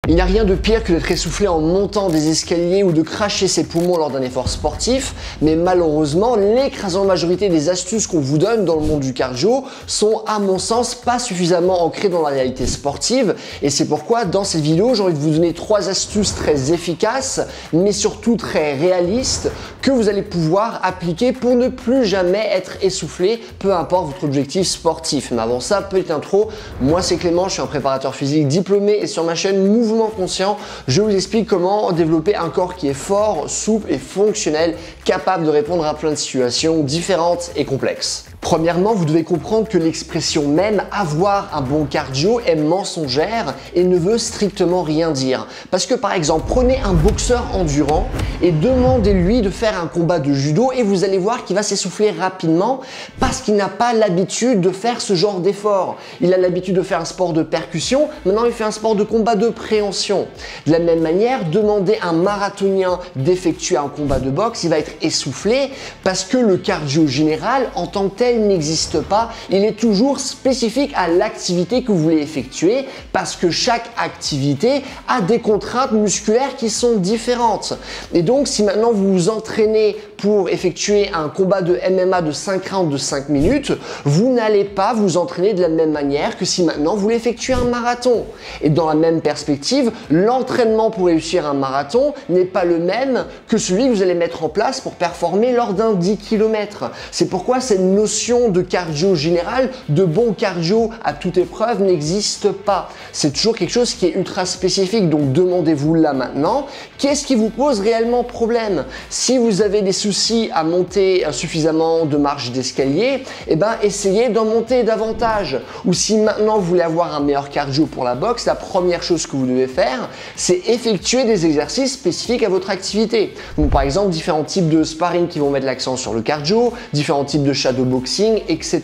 Il n'y a rien de pire que d'être essoufflé en montant des escaliers ou de cracher ses poumons lors d'un effort sportif, mais malheureusement, l'écrasante majorité des astuces qu'on vous donne dans le monde du cardio sont, à mon sens, pas suffisamment ancrées dans la réalité sportive, et c'est pourquoi dans cette vidéo, j'ai envie de vous donner 3 astuces très efficaces, mais surtout très réalistes, que vous allez pouvoir appliquer pour ne plus jamais être essoufflé, peu importe votre objectif sportif. Mais avant ça, petite intro, moi c'est Clément, je suis un préparateur physique diplômé et sur ma chaîne Mouvement Conscient, je vous explique comment développer un corps qui est fort, souple et fonctionnel, capable de répondre à plein de situations différentes et complexes. Premièrement, vous devez comprendre que l'expression même « avoir un bon cardio » est mensongère et ne veut strictement rien dire. Parce que par exemple, prenez un boxeur endurant et demandez-lui de faire un combat de judo et vous allez voir qu'il va s'essouffler rapidement parce qu'il n'a pas l'habitude de faire ce genre d'effort. Il a l'habitude de faire un sport de percussion, maintenant il fait un sport de combat de préhension. De la même manière, demandez à un marathonien d'effectuer un combat de boxe, il va être essoufflé parce que le cardio général en tant que tel n'existe pas, il est toujours spécifique à l'activité que vous voulez effectuer parce que chaque activité a des contraintes musculaires qui sont différentes. Et donc si maintenant vous vous entraînez pour effectuer un combat de MMA de 5 rounds de 5 minutes, vous n'allez pas vous entraîner de la même manière que si maintenant vous voulez effectuer un marathon. Et dans la même perspective, l'entraînement pour réussir un marathon n'est pas le même que celui que vous allez mettre en place pour performer lors d'un 10 km. C'est pourquoi cette notion de cardio général, de bon cardio à toute épreuve n'existe pas. C'est toujours quelque chose qui est ultra spécifique, donc demandez-vous là maintenant, qu'est-ce qui vous pose réellement problème? Si vous avez des soucis à monter suffisamment de marches d'escalier, eh ben essayez d'en monter davantage. Ou si maintenant vous voulez avoir un meilleur cardio pour la boxe, la première chose que vous devez faire, c'est effectuer des exercices spécifiques à votre activité. Donc par exemple, différents types de sparring qui vont mettre l'accent sur le cardio, différents types de shadowboxing, etc.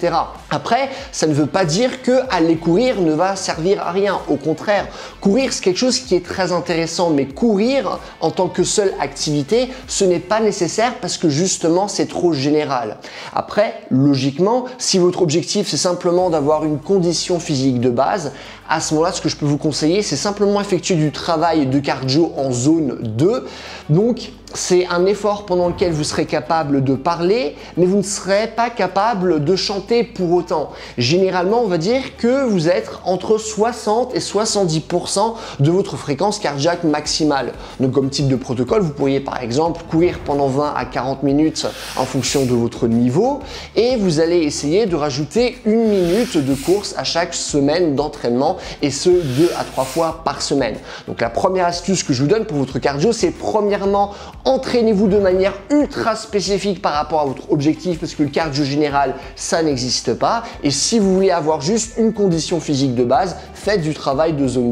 Après, ça ne veut pas dire que aller courir ne va servir à rien. Au contraire, courir c'est quelque chose qui est très intéressant, mais courir en tant que seule activité, ce n'est pas nécessaire parce que justement c'est trop général. Après, logiquement, si votre objectif c'est simplement d'avoir une condition physique de base, à ce moment-là, ce que je peux vous conseiller, c'est simplement effectuer du travail de cardio en zone 2. Donc, c'est un effort pendant lequel vous serez capable de parler, mais vous ne serez pas capable de chanter pour autant. Généralement, on va dire que vous êtes entre 60 et 70% de votre fréquence cardiaque maximale. Donc, comme type de protocole, vous pourriez par exemple courir pendant 20 à 40 minutes en fonction de votre niveau et vous allez essayer de rajouter 1 minute de course à chaque semaine d'entraînement et ce 2 à 3 fois par semaine. Donc, la première astuce que je vous donne pour votre cardio, c'est premièrement entraînez-vous de manière ultra spécifique par rapport à votre objectif parce que le cardio général, ça n'existe pas. Et si vous voulez avoir juste une condition physique de base, faites du travail de zone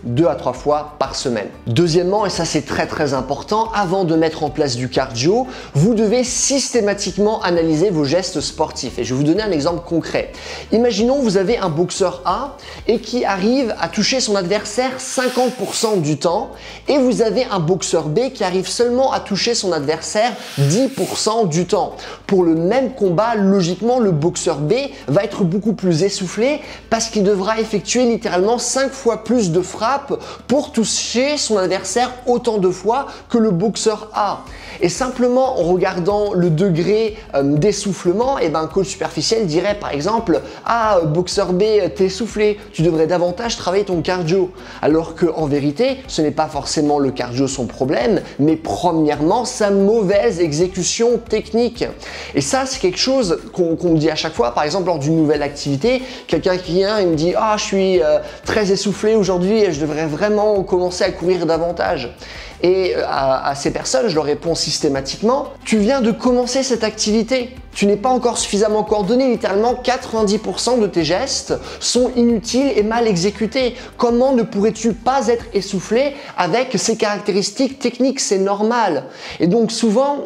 2 à 3 fois par semaine. Deuxièmement, et ça c'est très important, avant de mettre en place du cardio, vous devez systématiquement analyser vos gestes sportifs. Et je vais vous donner un exemple concret. Imaginons vous avez un boxeur A et qui arrive à toucher son adversaire 50% du temps et vous avez un boxeur B qui arrive seulement à toucher son adversaire 10% du temps. Pour le même combat, logiquement, le boxeur B va être beaucoup plus essoufflé parce qu'il devra effectuer littéralement 5 fois plus de frappes pour toucher son adversaire autant de fois que le boxeur A. Et simplement en regardant le degré d'essoufflement, et ben, un coach superficiel dirait par exemple « Ah, boxeur B, t'es essoufflé, tu devrais davantage travailler ton cardio. » Alors qu'en vérité, ce n'est pas forcément le cardio son problème, mais premièrement, sa mauvaise exécution technique. Et ça, c'est quelque chose qu'on me dit à chaque fois, par exemple lors d'une nouvelle activité, quelqu'un qui vient et me dit « Ah, je suis très essoufflé aujourd'hui et je devrais vraiment commencer à courir davantage. » Et à ces personnes, je leur réponds systématiquement, tu viens de commencer cette activité. Tu n'es pas encore suffisamment coordonné, littéralement 90% de tes gestes sont inutiles et mal exécutés. Comment ne pourrais-tu pas être essoufflé avec ces caractéristiques techniques? C'est normal. Et donc souvent,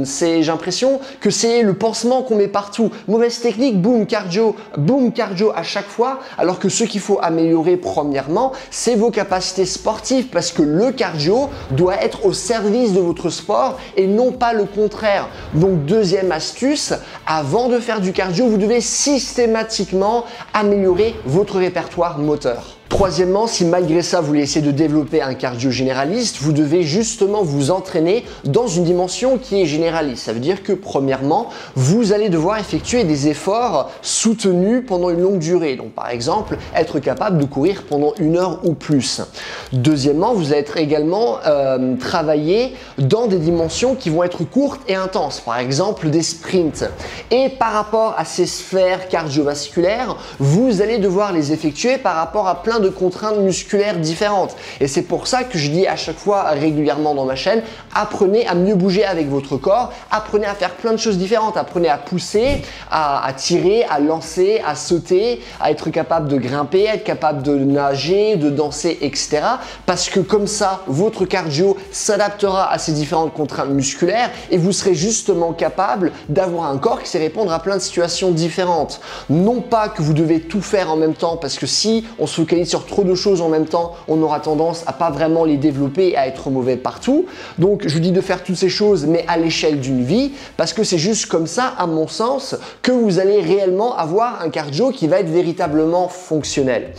j'ai l'impression que c'est le pansement qu'on met partout. Mauvaise technique, boum cardio à chaque fois, alors que ce qu'il faut améliorer premièrement, c'est vos capacités sportives parce que le cardio doit être au service de votre sport et non pas le contraire. Donc deuxième astuce, avant de faire du cardio, vous devez systématiquement améliorer votre répertoire moteur. Troisièmement, si malgré ça vous voulez essayer de développer un cardio généraliste, vous devez justement vous entraîner dans une dimension qui est généraliste. Ça veut dire que premièrement, vous allez devoir effectuer des efforts soutenus pendant une longue durée. Donc par exemple, être capable de courir pendant 1 heure ou plus. Deuxièmement, vous allez être également travailler dans des dimensions qui vont être courtes et intenses. Par exemple, des sprints. Et par rapport à ces sphères cardiovasculaires, vous allez devoir les effectuer par rapport à plein de contraintes musculaires différentes. Et c'est pour ça que je dis à chaque fois régulièrement dans ma chaîne, apprenez à mieux bouger avec votre corps, apprenez à faire plein de choses différentes, apprenez à pousser, à tirer, à lancer, à sauter, à être capable de grimper, à être capable de nager, de danser, etc. Parce que comme ça, votre cardio s'adaptera à ces différentes contraintes musculaires et vous serez justement capable d'avoir un corps qui sait répondre à plein de situations différentes. Non pas que vous devez tout faire en même temps, parce que si on se focalise sur trop de choses en même temps, on aura tendance à pas vraiment les développer et à être mauvais partout. Donc je vous dis de faire toutes ces choses, mais à l'échelle d'une vie, parce que c'est juste comme ça, à mon sens, que vous allez réellement avoir un cardio qui va être véritablement fonctionnel.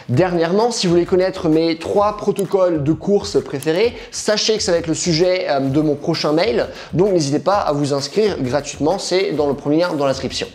Dernièrement, si vous voulez connaître mes 3 protocoles de course préférés, sachez que ça va être le sujet de mon prochain mail. Donc n'hésitez pas à vous inscrire gratuitement, c'est dans le premier lien dans la description.